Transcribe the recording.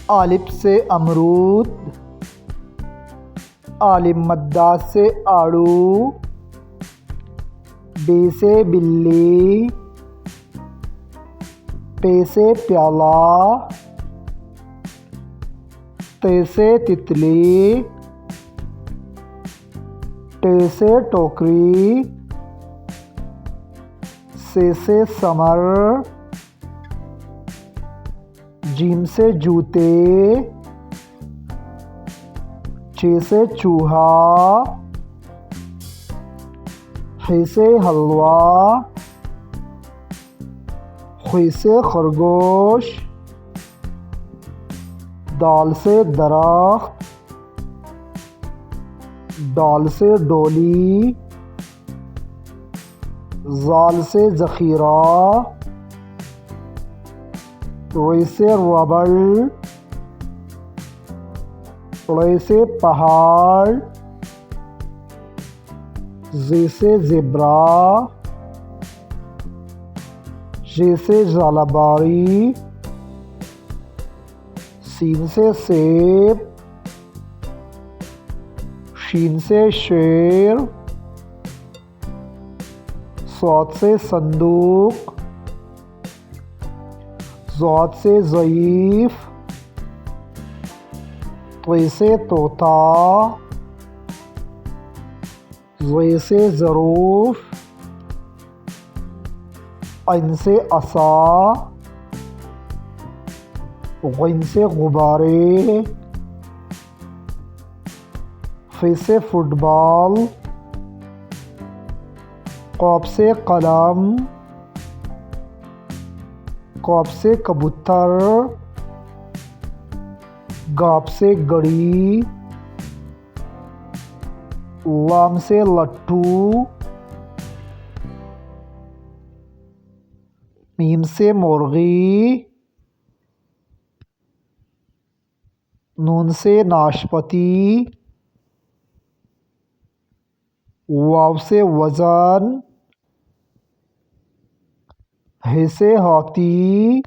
الف سے امرود، عالم مدہ سے آڑو، بے سے بلی، پے سے پیالہ، تے سے تتلی، ٹے سے ٹوکری، سے ثمر، جیم سے جوتے، چ سے چوہا، ح سے حلوہ، خ سے خرگوش، دال سے درخت، ڈال سے ڈولی، زال سے ذخیرہ، ر سے ربڑ، ڑ سے پہاڑ، ز سے زبرا، ژ سے ژالہباری، س سے سیب، ش سے شیر، ص سے صندوق، ض سے ضعیف، ط سے طوطا، ظ سے ظروف، ع سے عصا، غ سے غبارے، ف سے فٹ بال، ق سے قلم، ق سے کبوتر، گ سے گڑی، ل سے لٹھو، م سے مرغی، ن سے ناشپاتی، و سے وزن، ہ سے ہاتھی،